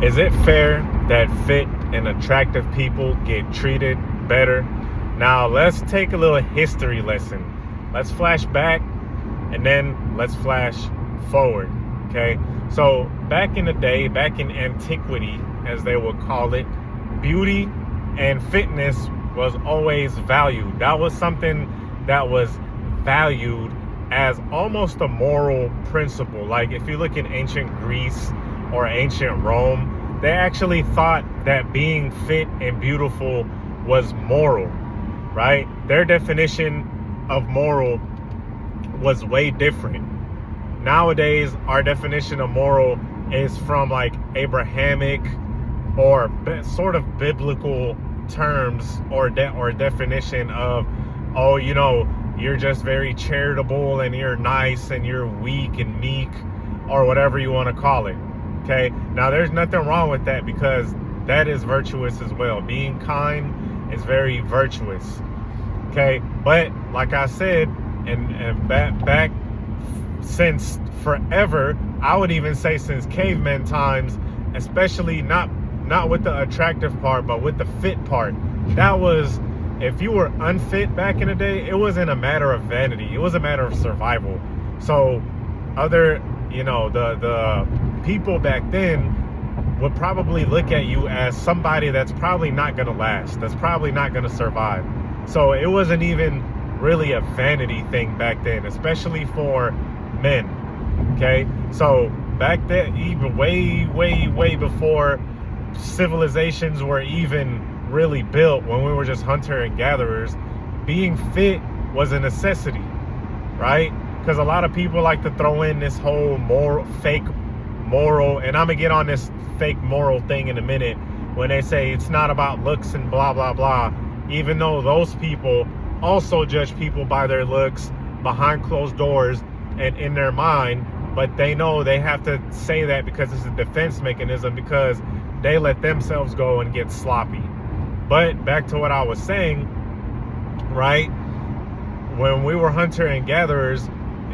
Is it fair that fit and attractive people get treated better? Now, let's take a little history lesson. Let's flash back and then let's flash forward. Okay. So, back in the day, back in antiquity, as they would call it, beauty and fitness was always valued. That was something that was valued as almost a moral principle. Like if you look in ancient Greece or ancient Rome, they actually thought that being fit and beautiful was moral, right? Their definition of moral was way different. Nowadays, our definition of moral is from like Abrahamic or sort of biblical terms or definition of, oh, you're just very charitable and you're nice and you're weak and meek or whatever you want to call it. Okay. Now there's nothing wrong with that because that is virtuous as well. Being kind is very virtuous. Okay. But like I said, and back since forever, I would even say since caveman times, especially not with the attractive part, but with the fit part. That was, if you were unfit back in the day, it wasn't a matter of vanity. It was a matter of survival. So the people back then would probably look at you as somebody that's probably not going to last, that's probably not going to survive. So it wasn't even really a vanity thing back then, especially for men. Okay. So back then, even way before civilizations were even really built, when we were just hunter and gatherers, being fit was a necessity, right? Because a lot of people like to throw in this whole fake moral, and I'm gonna get on this fake moral thing in a minute, when they say it's not about looks and blah blah blah, even though those people also judge people by their looks behind closed doors and in their mind, but they know they have to say that because it's a defense mechanism, because they let themselves go and get sloppy. But back to what I was saying, right? When we were hunter and gatherers,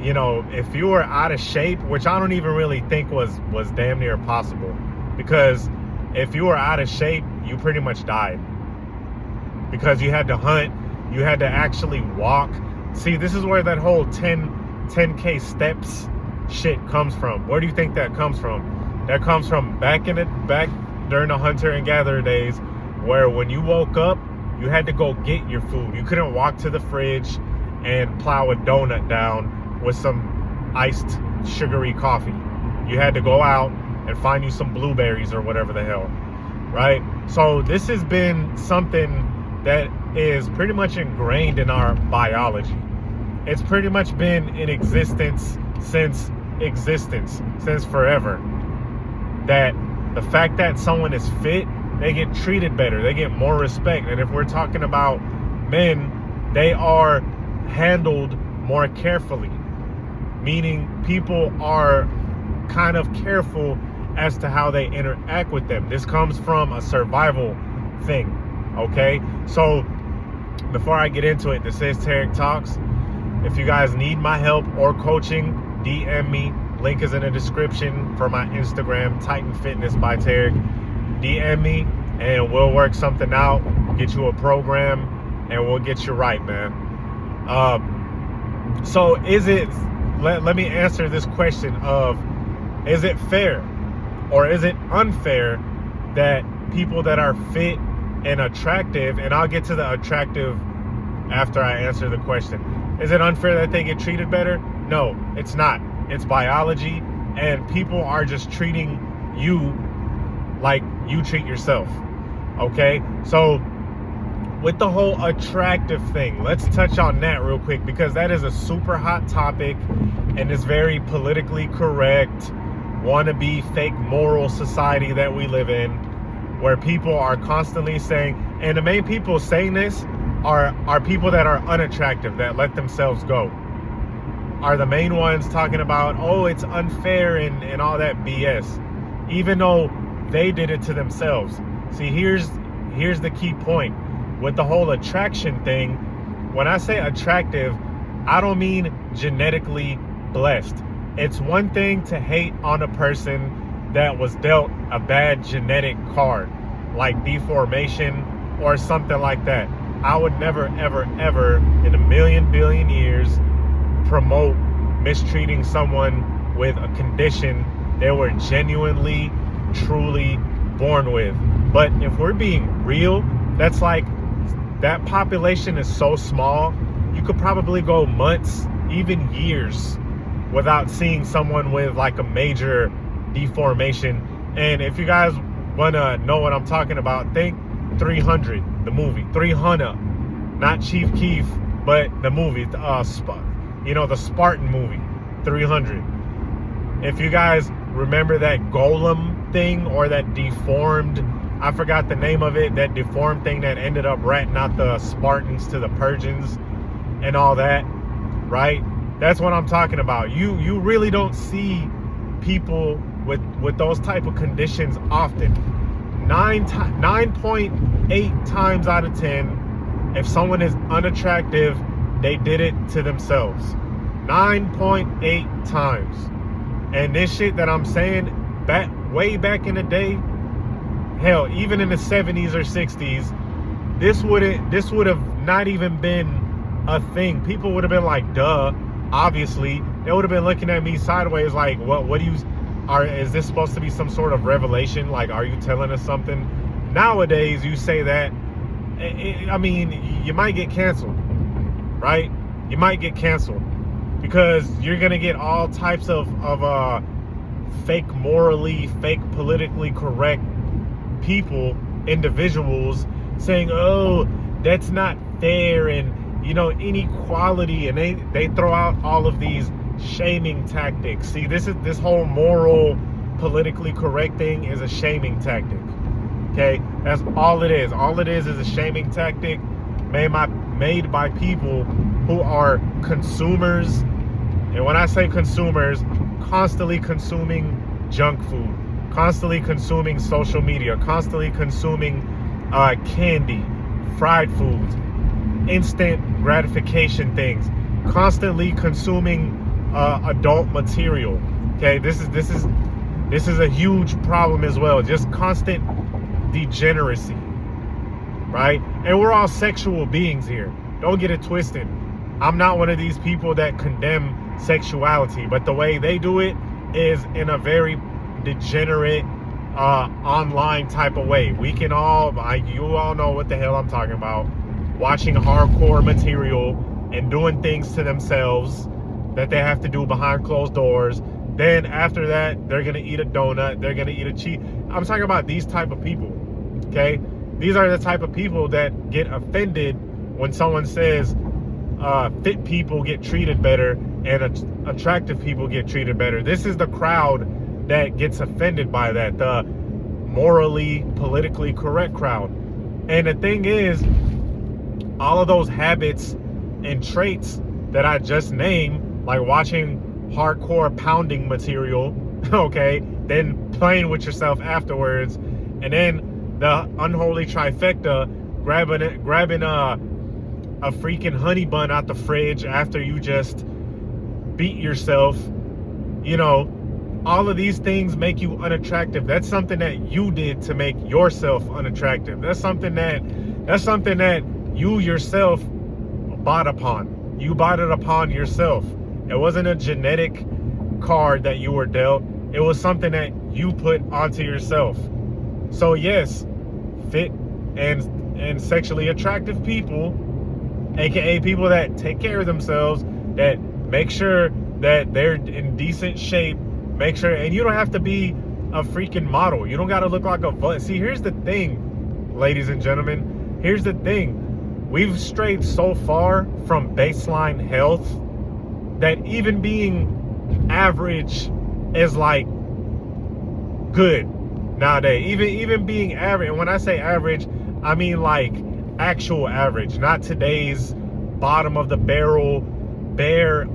if you were out of shape, which I don't even really think was damn near possible, because if you were out of shape, you pretty much died, because you had to hunt, you had to actually walk. See, this is where that whole 10K steps shit comes from. Where do you think that comes from? That comes from back during the hunter and gatherer days, where when you woke up, you had to go get your food. You couldn't walk to the fridge and plow a donut down with some iced sugary coffee. You had to go out and find you some blueberries or whatever the hell, right? So this has been something that is pretty much ingrained in our biology. It's pretty much been in existence since forever. That the fact that someone is fit, they get treated better, they get more respect. And if we're talking about men, they are handled more carefully, meaning people are kind of careful as to how they interact with them. This comes from a survival thing. Okay, so before I get into it, this is Tarik Talks. If you guys need my help or coaching, DM me. Link is in the description for my Instagram, titanfitnessbytarik. DM me and we'll work something out, get you a program, and we'll get you right, man. So let me answer this question of, is it fair or is it unfair that people that are fit and attractive, and I'll get to the attractive after I answer the question, is it unfair that they get treated better? No, it's not. It's biology, and people are just treating you like you treat yourself. Okay, so with the whole attractive thing, let's touch on that real quick, because that is a super hot topic and it's very politically correct, wannabe fake moral society that we live in, where people are constantly saying, and the main people saying this are people that are unattractive, that let themselves go, are the main ones talking about, oh, it's unfair and all that BS, even though they did it to themselves. See, here's the key point with the whole attraction thing. When I say attractive, I don't mean genetically blessed. It's one thing to hate on a person that was dealt a bad genetic card, like deformation or something like that. I would never, ever, ever in a million billion years promote mistreating someone with a condition they were genuinely, truly born with. But if we're being real, that's like, that population is so small, you could probably go months, even years, without seeing someone with like a major deformation. And if you guys want to know what I'm talking about, think 300, the movie 300, not Chief Keef, but the movie, the Spartan movie 300. If you guys remember that golem thing, or that deformed, I forgot the name of it, that deformed thing that ended up ratting out the Spartans to the Persians and all that, right? That's what I'm talking about. You really don't see people with those type of conditions often. 9.8 times out of 10, if someone is unattractive, they did it to themselves. 9.8 times. And this shit that I'm saying, way back in the day, hell, even in the 70s or 60s, this would have not even been a thing. People would have been like, duh, obviously. They would have been looking at me sideways like, is this supposed to be some sort of revelation? Like, are you telling us something? Nowadays, you say that, I mean, you might get canceled, right? You might get canceled because you're going to get all types of fake morally, fake politically correct individuals saying, oh, that's not fair, and inequality, and they throw out all of these shaming tactics. See, this whole moral, politically correct thing is a shaming tactic. Okay, that's all it is. All it is a shaming tactic made by people who are consumers. And when I say consumers, constantly consuming junk food, constantly consuming social media, constantly consuming candy, fried foods, instant gratification things, constantly consuming adult material. Okay, this is a huge problem as well. Just constant degeneracy, right? And we're all sexual beings here. Don't get it twisted. I'm not one of these people that condemn sexuality, but the way they do it is in a very degenerate online type of way. We can you all know what the hell I'm talking about. Watching hardcore material and doing things to themselves that they have to do behind closed doors. Then after that, they're gonna eat a donut, they're gonna eat a cheese. I'm talking about these type of people, okay? These are the type of people that get offended when someone says fit people get treated better and attractive people get treated better. This is the crowd that gets offended by that, the morally, politically correct crowd. And the thing is, all of those habits and traits that I just named, like watching hardcore pounding material, okay, then playing with yourself afterwards, and then the unholy trifecta, grabbing a freaking honey bun out the fridge after you just beat yourself, all of these things make you unattractive. That's something that you did to make yourself unattractive. That's something that you yourself bought upon. You bought it upon yourself. It wasn't a genetic card that you were dealt. It was something that you put onto yourself. So yes, fit and sexually attractive people, aka people that take care of themselves, that make sure that they're in decent shape, make sure, and you don't have to be a freaking model. You don't got to look like a See, here's the thing, ladies and gentlemen. Here's the thing. We've strayed so far from baseline health that even being average is like good nowadays. Even being average, and when I say average, I mean like actual average, not today's bottom of the barrel,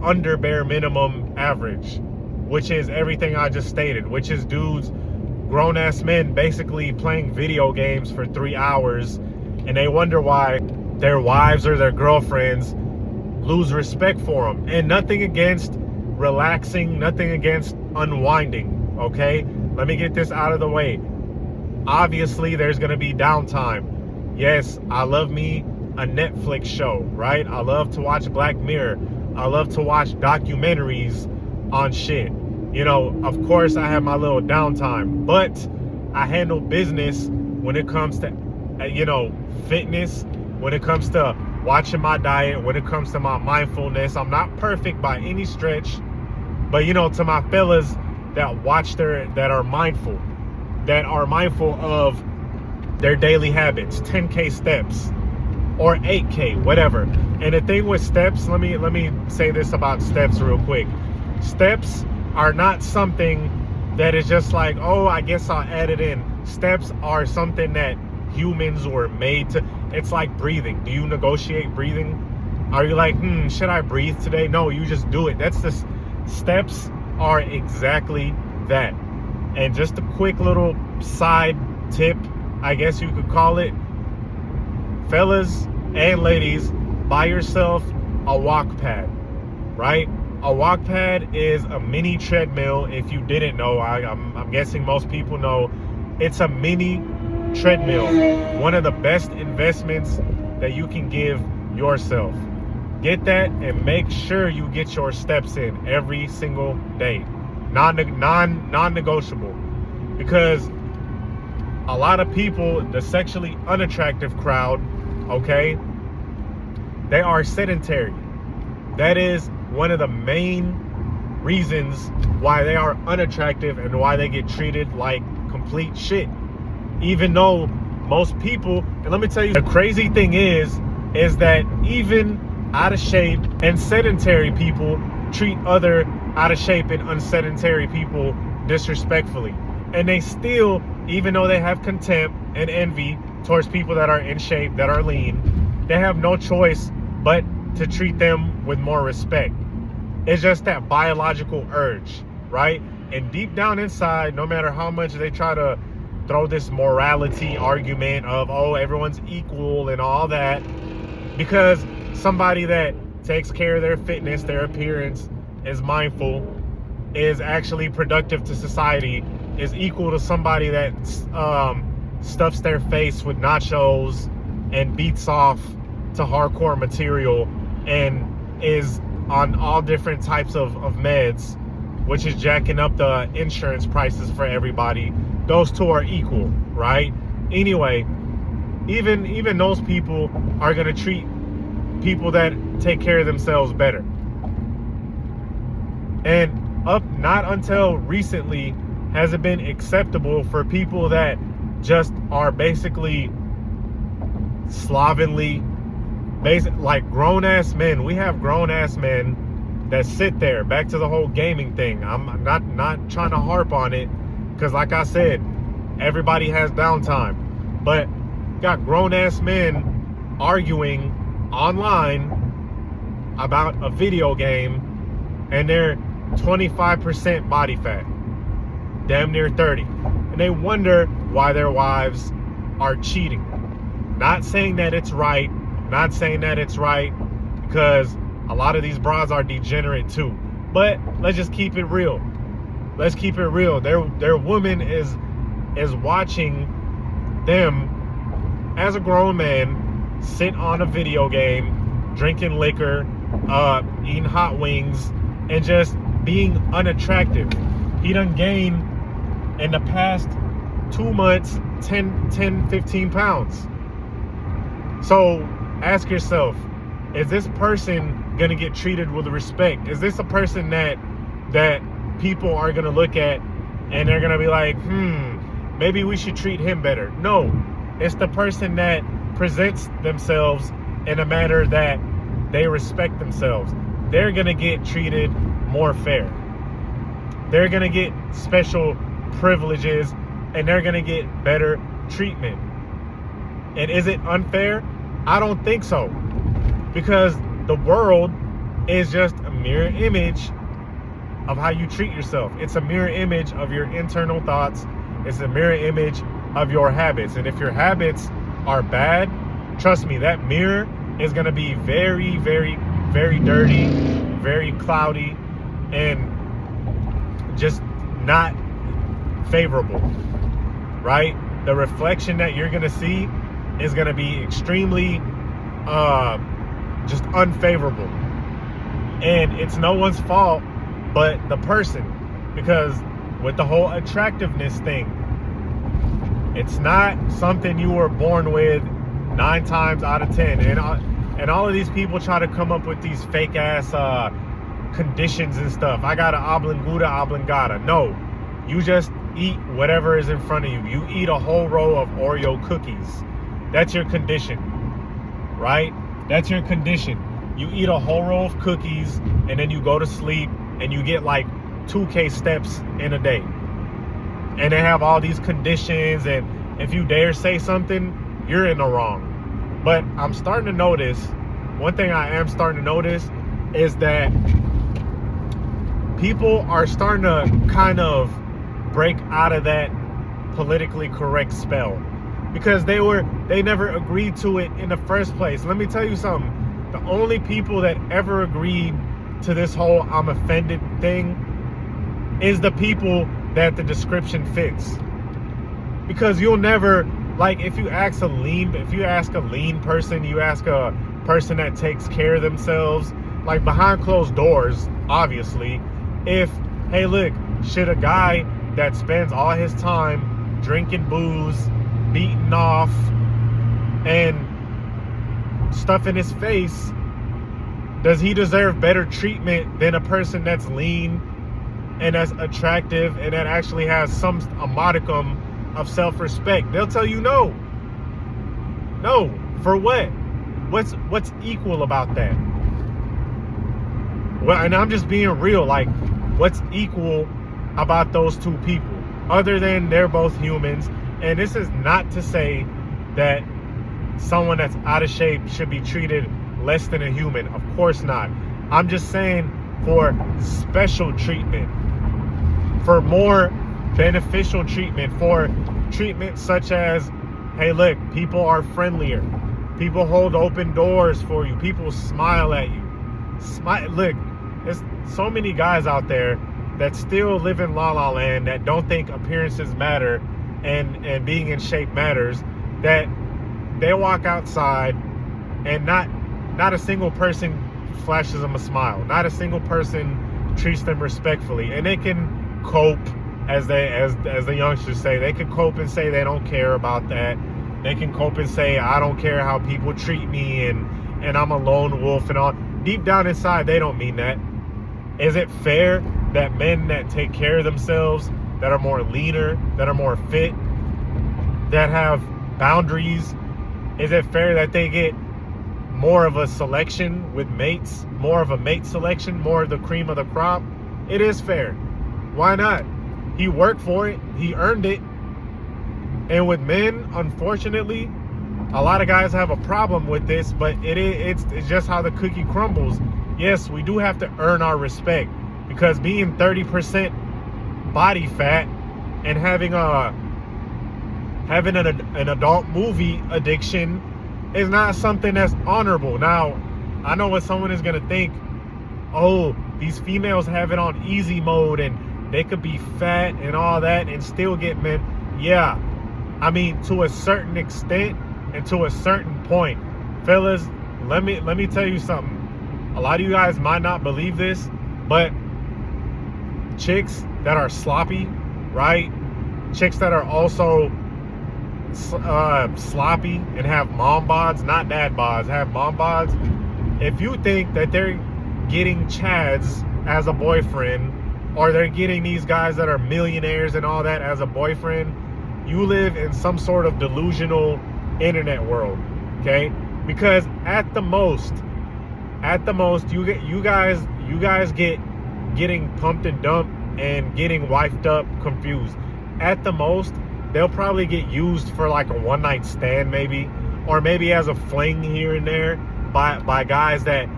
under bare minimum average, which is everything I just stated, which is dudes, grown ass men, basically playing video games for 3 hours, and they wonder why their wives or their girlfriends lose respect for them. And nothing against relaxing, nothing against unwinding, okay? let me get this out of the way. Obviously, there's going to be downtime. Yes, I love me a Netflix show, right? I love to watch Black Mirror. I love to watch documentaries on shit. You know, of course, I have my little downtime, but I handle business when it comes to, you know, fitness, when it comes to watching my diet, when it comes to my mindfulness. I'm not perfect by any stretch, but, you know, to my fellas that watch that are mindful of their daily habits, 10K steps or 8K, whatever. And the thing with steps, let me say this about steps real quick. Steps are not something that is just like, oh, I guess I'll add it in. Steps are something that humans were made to. It's like breathing. Do you negotiate breathing? Are you like, should I breathe today? No, you just do it. That's the steps are exactly that. And just a quick little side tip, I guess you could call it. Fellas and ladies, buy yourself a walk pad, right? A walk pad is a mini treadmill. If you didn't know, I'm guessing most people know. It's a mini treadmill. One of the best investments that you can give yourself. Get that and make sure you get your steps in every single day. Non-negotiable. Because a lot of people, the sexually unattractive crowd, okay, they are sedentary. That is one of the main reasons why they are unattractive and why they get treated like complete shit. Even though most people, and let me tell you, the crazy thing is that even out of shape and sedentary people treat other out of shape and unsedentary people disrespectfully. And they still, even though they have contempt and envy towards people that are in shape, that are lean, they have no choice but to treat them with more respect. It's just that biological urge, right? And deep down inside, no matter how much they try to throw this morality argument of, oh, everyone's equal and all that, because somebody that takes care of their fitness, their appearance, is mindful, is actually productive to society, is equal to somebody that stuffs their face with nachos and beats off to hardcore material and is on all different types of meds, which is jacking up the insurance prices for everybody. Those two are equal, right? Anyway, even those people are going to treat people that take care of themselves better. And not until recently has it been acceptable for people that just are basically slovenly, like grown-ass men. We have grown-ass men that sit there. Back to the whole gaming thing. I'm not trying to harp on it, because like I said, everybody has downtime. But got grown-ass men arguing online about a video game, and they're 25% body fat, damn near 30, and they wonder why their wives are cheating. Not saying that it's right, because a lot of these bras are degenerate too, but let's just keep it real. Their woman is watching them as a grown man sit on a video game, drinking liquor, eating hot wings, and just being unattractive. He done gained in the past 2 months 10, 15 pounds. So ask yourself, is this person gonna get treated with respect? Is this a person that people are gonna look at and they're gonna be like, maybe we should treat him better? No, it's the person that presents themselves in a manner that they respect themselves. They're gonna get treated more fair. They're gonna get special privileges, and they're gonna get better treatment. And is it unfair? I don't think so, because the world is just a mirror image of how you treat yourself. It's a mirror image of your internal thoughts. It's a mirror image of your habits. And if your habits are bad, trust me, that mirror is gonna be very, very, very dirty, very cloudy, and just not favorable, right? The reflection that you're gonna see is gonna be extremely just unfavorable. And it's no one's fault but the person, because with the whole attractiveness thing, it's not something you were born with 9 times out of 10. And all of these people try to come up with these fake ass conditions and stuff. I got an oblongata. No, you just eat whatever is in front of you. You eat a whole row of Oreo cookies. That's your condition, right? That's your condition. You eat a whole row of cookies and then you go to sleep and you get like 2K steps in a day. And they have all these conditions, and if you dare say something, you're in the wrong. But I'm starting to notice, one thing I am starting to notice is that people are starting to kind of break out of that politically correct spell, because they never agreed to it in the first place. Let me tell you something. The only people that ever agreed to this whole I'm offended thing is the people that the description fits. Because you'll never, like, if you ask a lean person, you ask a person that takes care of themselves, like behind closed doors, obviously, if, hey, look, should a guy that spends all his time drinking booze, beating off, and stuff in his face, does he deserve better treatment than a person that's lean and that's attractive and that actually has a modicum of self-respect? They'll tell you no. No, for what? What's equal about that? Well, and I'm just being real, like, what's equal about those two people other than they're both humans? And this is not to say that someone that's out of shape should be treated less than a human. Of course not. I'm just saying, for special treatment, for more beneficial treatment, for treatment such as, hey, look, people are friendlier, people hold open doors for you, people smile at you. Look, there's so many guys out there that still live in La La Land, that don't think appearances matter and being in shape matters, that they walk outside and not a single person flashes them a smile, not a single person treats them respectfully, and they can cope, as the youngsters say, they can cope and say they don't care about that. They can cope and say, I don't care how people treat me, and I'm a lone wolf and all. Deep down inside, they don't mean that. Is it fair that men that take care of themselves, that are more leaner, that are more fit, that have boundaries, is it fair that they get more of a selection with mates, more of a mate selection, more of the cream of the crop? It is fair. Why not? He worked for it. He earned it. And with men, unfortunately, a lot of guys have a problem with this, but it's just how the cookie crumbles. Yes, we do have to earn our respect, because being 30% body fat and having an adult movie addiction is not something that's honorable. Now, I know what someone is going to think. Oh, these females have it on easy mode and they could be fat and all that and still get men. Yeah, I mean, to a certain extent and to a certain point. Fellas, let me tell you something. A lot of you guys might not believe this, but chicks that are sloppy, right? Chicks that are also sloppy and have mom bods, not dad bods, have mom bods. If you think that they're getting Chads as a boyfriend, or they're getting these guys that are millionaires and all that as a boyfriend, you live in some sort of delusional internet world, okay? Because at the most, you guys getting pumped and dumped and getting wifed up confused. At the most, they'll probably get used for like a one-night stand, maybe, or maybe as a fling here and there by guys that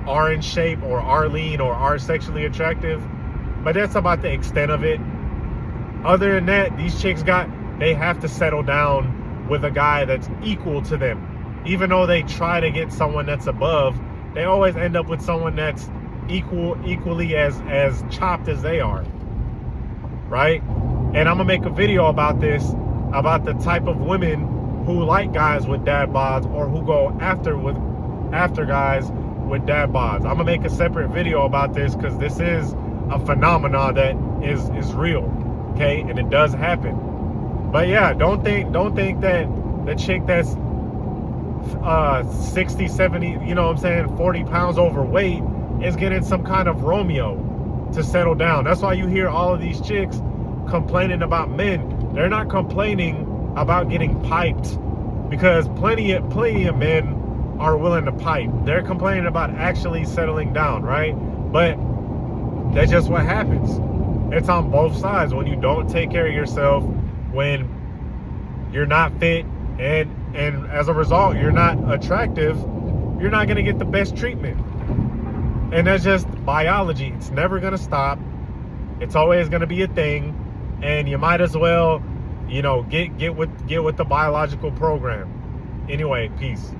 are in shape or are lean or are sexually attractive. But that's about the extent of it. Other than that, these chicks they have to settle down with a guy that's equal to them. Even though they try to get someone that's above, they always end up with someone that's equally as chopped as they are, right? And I'm gonna make a video about this, about the type of women who like guys with dad bods, or who go after guys with dad bods. I'm gonna make a separate video about this, because this is a phenomenon that is real, okay, and it does happen. But yeah, don't think that the chick that's 60, 70, you know what I'm saying, 40 pounds overweight is getting some kind of Romeo to settle down. That's why you hear all of these chicks complaining about men. They're not complaining about getting piped, because plenty of men are willing to pipe. They're complaining about actually settling down, right? But that's just what happens. It's on both sides. When you don't take care of yourself, when you're not fit, and as a result you're not attractive, you're not going to get the best treatment. And that's just biology. It's never going to stop. It's always going to be a thing, and you might as well, you know, get with the biological program. Anyway, peace.